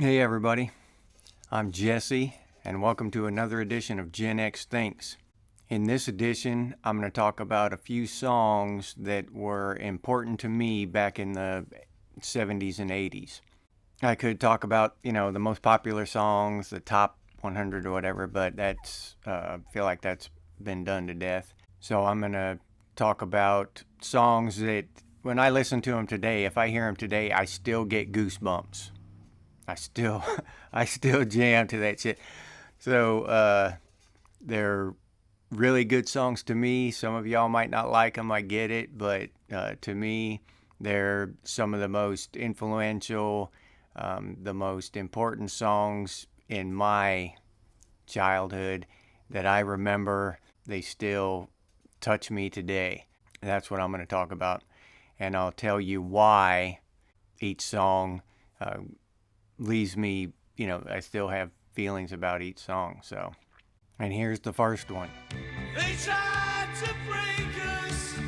Hey everybody, I'm Jesse, and welcome to another edition of Gen X Thinks. In this edition, I'm going to talk about a few songs that were important to me back in the 70s and 80s. I could talk about, the most popular songs, the top 100 or whatever, but I feel like that's been done to death. So I'm going to talk about songs that, when I listen to them today, if I hear them today, I still get goosebumps. I still jam to that shit. So they're really good songs to me. Some of y'all might not like them, I get it, but to me, they're some of the most influential, the most important songs in my childhood that I remember. They still touch me today. That's what I'm going to talk about, and I'll tell you why each song leaves me, I still have feelings about each song. So, and here's the first one. They tried to break us,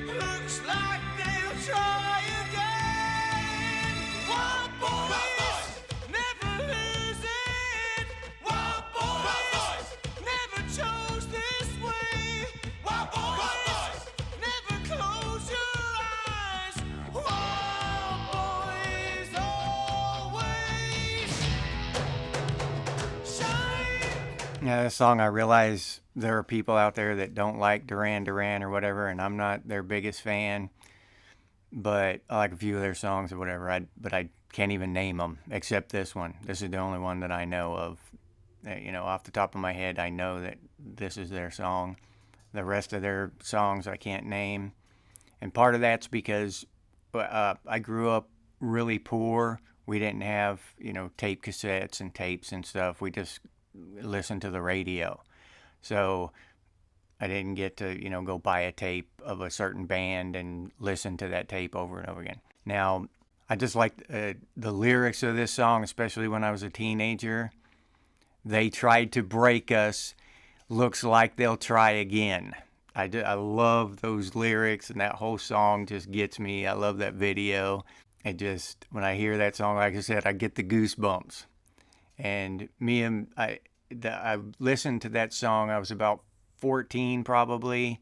looks like they'll try again. Wild boys, never lose it. Wild boys, never chose this way. Wild boys, never close your eyes. Wild boys always shine. Yeah, this song, I realize there are people out there that don't like Duran Duran or whatever, and I'm not their biggest fan, but I like a few of their songs or whatever, but I can't even name them, except this one. This is the only one that I know of. Off the top of my head, I know that this is their song. The rest of their songs I can't name, and part of that's because I grew up really poor. We didn't have, tape cassettes and tapes and stuff. We just listened to the radio. So I didn't get to, go buy a tape of a certain band and listen to that tape over and over again. Now, I just like the lyrics of this song, especially when I was a teenager. They tried to break us, looks like they'll try again. I love those lyrics, and that whole song just gets me. I love that video. It just, when I hear that song, like I said, I get the goosebumps. And I listened to that song, I was about 14 probably,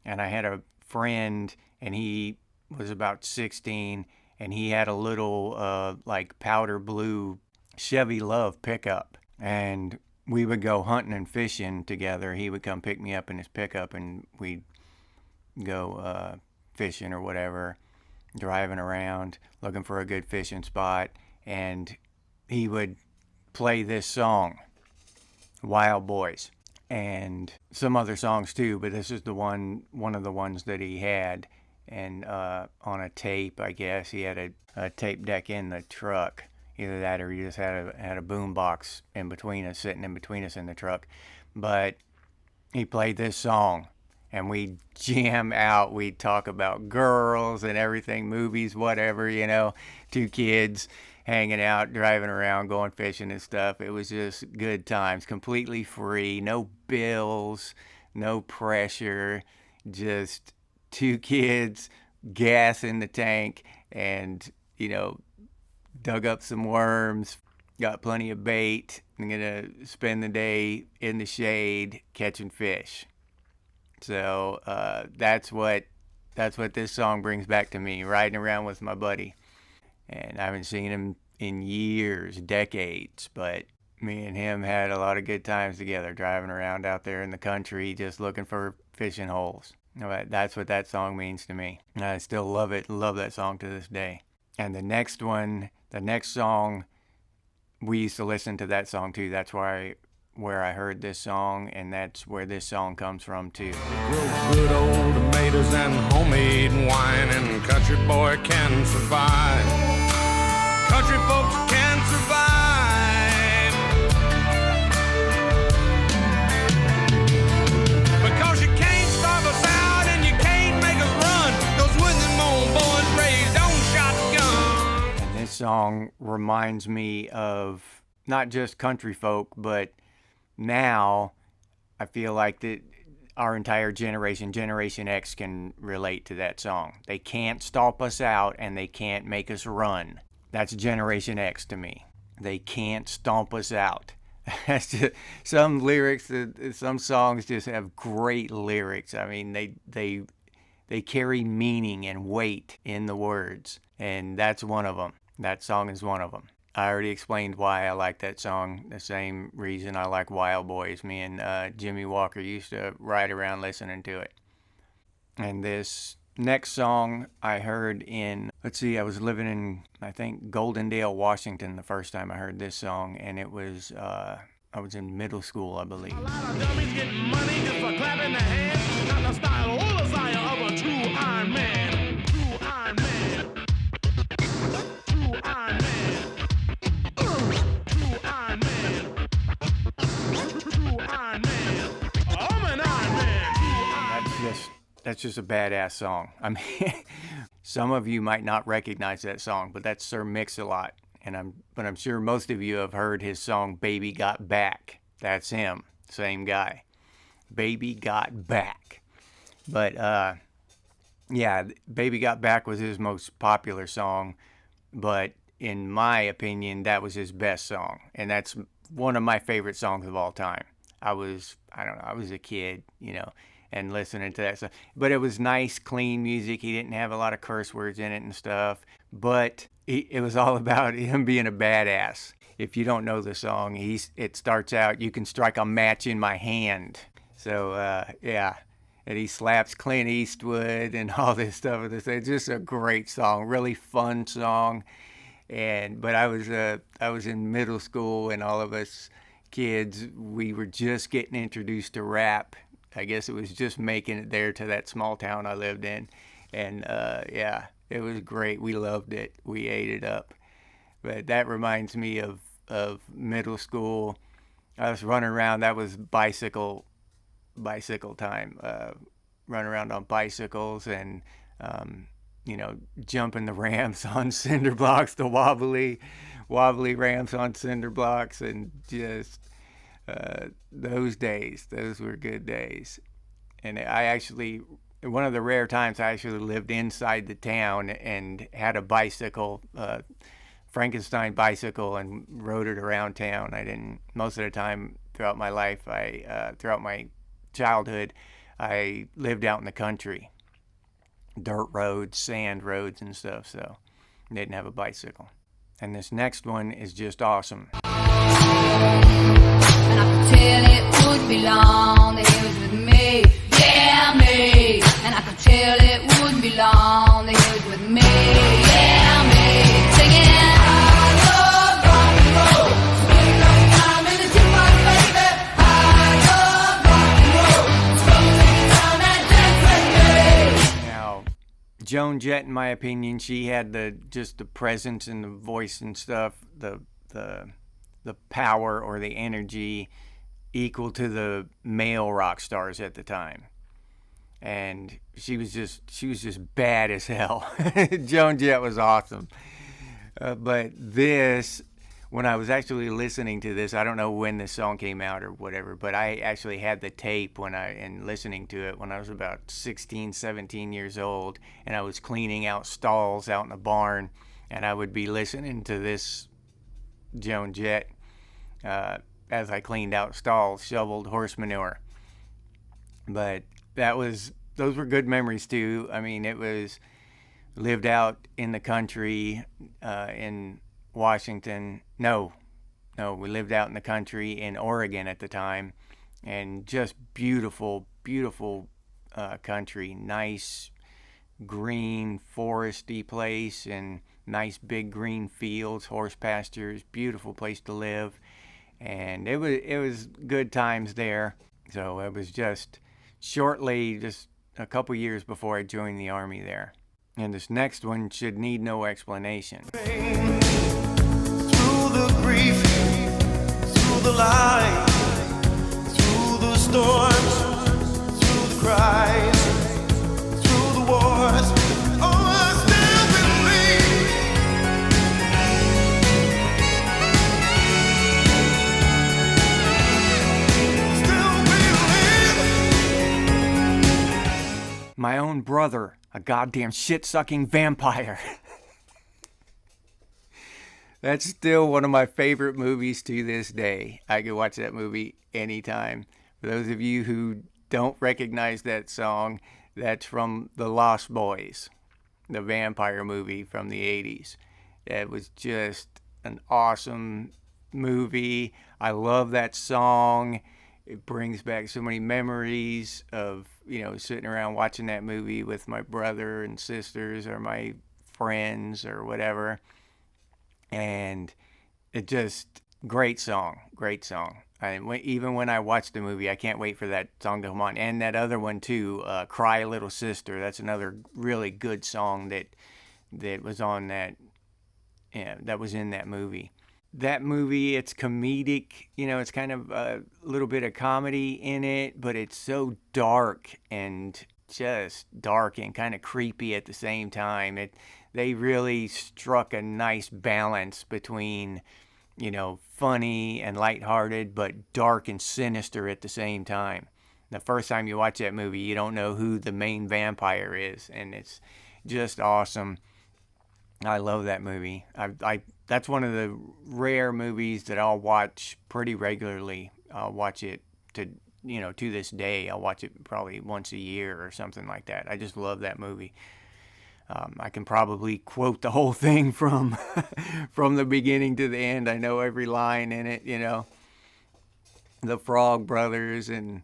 and I had a friend, and he was about 16, and he had a little powder blue Chevy Love pickup, and we would go hunting and fishing together. He would come pick me up in his pickup, and we'd go fishing or whatever, driving around looking for a good fishing spot, and he would play this song, Wild Boys, and some other songs too, but this is one of the ones that he had, and on a tape, I guess. He had a tape deck in the truck. Either that or he just had a boom box sitting in between us in the truck. But he played this song, and we'd jam out. We'd talk about girls and everything, movies, whatever, two kids hanging out, driving around, going fishing and stuff. It was just good times, completely free, no bills, no pressure, just two kids, gas in the tank, and, dug up some worms, got plenty of bait. I'm gonna spend the day in the shade catching fish. So that's what this song brings back to me, riding around with my buddy. And I haven't seen him in years, decades, but me and him had a lot of good times together, driving around out there in the country, just looking for fishing holes. That's what that song means to me. And I still love it, love that song to this day. And the next song, we used to listen to that song too. That's where I heard this song, and that's where this song comes from too. Grow good old tomatoes and homemade wine, and country boy can survive. Country folks can survive. Because you can't starve us out and you can't make us run. Those William old boys raised on shotgun. And this song reminds me of not just country folk, but now I feel like that our entire Generation X can relate to that song. They can't stomp us out and they can't make us run. That's Generation X to me. They can't stomp us out. That's just, some lyrics, some songs just have great lyrics. I mean, they carry meaning and weight in the words, and that's one of them. That song is one of them. I already explained why I like that song. The same reason I like Wild Boys. Me and Jimmy Walker used to ride around listening to it. And this next song I heard in, let's see, I was living in, I think, Goldendale, Washington the first time I heard this song, and it was, I was in middle school, I believe. A lot of dummies getting money just for clapping their hands. Not the style or desire of a true Iron Man. True Iron Man. True Iron Man. True Iron Man. True Iron Man. I'm an Iron Man. That's just a badass song. I mean, some of you might not recognize that song, but that's Sir Mix-a-Lot. But I'm sure most of you have heard his song Baby Got Back. That's him, same guy. Baby Got Back. But yeah, Baby Got Back was his most popular song, but in my opinion, that was his best song, and that's one of my favorite songs of all time. I don't know, I was a kid, and listening to that stuff. But it was nice, clean music. He didn't have a lot of curse words in it and stuff. But it was all about him being a badass. If you don't know the song, it starts out, you can strike a match in my hand. So, yeah. And he slaps Clint Eastwood and all this stuff. It's just a great song, really fun song. But I was in middle school, and all of us kids, we were just getting introduced to rap. I guess it was just making it there to that small town I lived in. And yeah, it was great. We loved it. We ate it up. But that reminds me of middle school. I was running around. That was bicycle time. Run around on bicycles and, jumping the ramps on cinder blocks, the wobbly ramps on cinder blocks, and just those were good days. And one of the rare times I actually lived inside the town and had a bicycle, Frankenstein bicycle, and rode it around town. Most of the time throughout my life, throughout my childhood, I lived out in the country. Dirt roads, sand roads and stuff, so I didn't have a bicycle. And this next one is just awesome. And I could tell it would be long that he was with me, yeah, me. And I could tell it would be long that he was with me, yeah, me. Singing, I love rock and roll. Spend no time in the jukebox, baby. I love rock and roll. So take your time and dance with me. Now, Joan Jett, in my opinion, she had just the presence and the voice and stuff, the power or the energy equal to the male rock stars at the time. And she was just bad as hell. Joan Jett was awesome. But when I was actually listening to this, I don't know when this song came out or whatever, but I actually had the tape and listening to it when I was about 16, 17 years old, and I was cleaning out stalls out in the barn, and I would be listening to this Joan Jett as I cleaned out stalls, shoveled horse manure. But those were good memories too. I mean, it was lived out in the country in Washington. No, we lived out in the country in Oregon at the time, and just beautiful country. Nice green foresty place and nice big green fields, horse pastures, beautiful place to live. And it was good times there. So it was just a couple years before I joined the Army there. And this next one should need no explanation. Through the grief, through the light, through the storms, through the cries, through the wars, oh, I still believe. Still believe. My own brother, a goddamn shit-sucking vampire. That's still one of my favorite movies to this day. I could watch that movie anytime. For those of you who don't recognize that song, that's from The Lost Boys, the vampire movie from the 80s. It was just an awesome movie. I love that song. It brings back so many memories of, sitting around watching that movie with my brother and sisters or my friends or whatever. And it just, great song, great song. Even when I watch the movie, I can't wait for that song to come on. And that other one too, "Cry Little Sister." That's another really good song that was on that. Yeah, that was in that movie. That movie, it's comedic. It's kind of a little bit of comedy in it, but it's so dark and just dark and kind of creepy at the same time. They really struck a nice balance between funny and lighthearted, but dark and sinister at the same time. The first time you watch that movie, you don't know who the main vampire is, and it's just awesome. I love that movie. That's one of the rare movies that I'll watch pretty regularly. I'll watch it to this day. I'll watch it probably once a year or something like that. I just love that movie. I can probably quote the whole thing from from the beginning to the end. I know every line in it, the Frog Brothers and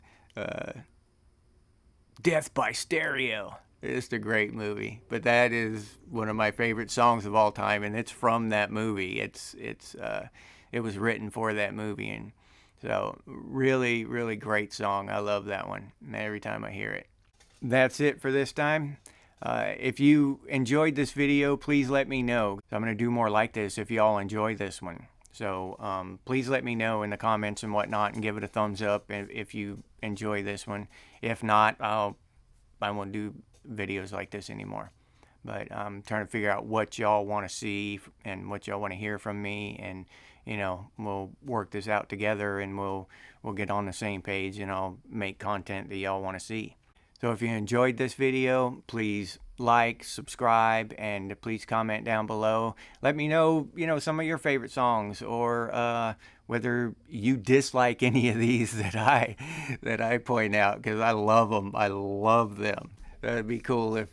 Death by Stereo. It's a great movie, but that is one of my favorite songs of all time, and it's from that movie. It was written for that movie, and so really, really great song. I love that one every time I hear it. That's it for this time. If you enjoyed this video, please let me know. I'm going to do more like this if y'all enjoy this one. So please let me know in the comments and whatnot, and give it a thumbs up if you enjoy this one. If not, I won't do videos like this anymore. But I'm trying to figure out what y'all want to see and what y'all want to hear from me, and we'll work this out together, and we'll get on the same page, and I'll make content that y'all want to see. So if you enjoyed this video, please like, subscribe, and please comment down below. Let me know, some of your favorite songs, or whether you dislike any of these that I point out, because I love them. I love them. That'd be cool if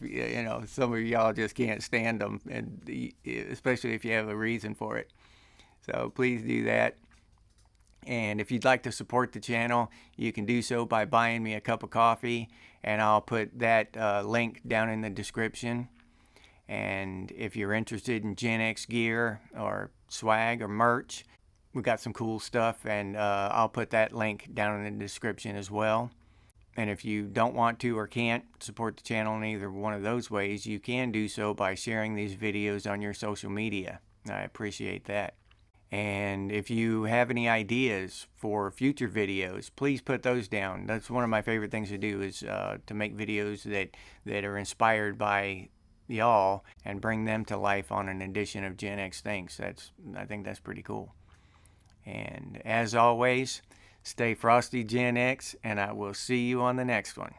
some of y'all just can't stand them, and especially if you have a reason for it. So please do that. And if you'd like to support the channel, you can do so by buying me a cup of coffee, and I'll put that link down in the description. And if you're interested in Gen X gear or swag or merch, we got some cool stuff, and I'll put that link down in the description as well. And if you don't want to or can't support the channel in either one of those ways, you can do so by sharing these videos on your social media. I appreciate that. And if you have any ideas for future videos, please put those down. That's one of my favorite things to do, is to make videos that are inspired by y'all and bring them to life on an edition of Gen X Thinks. I think that's pretty cool. And as always, stay frosty, Gen X, and I will see you on the next one.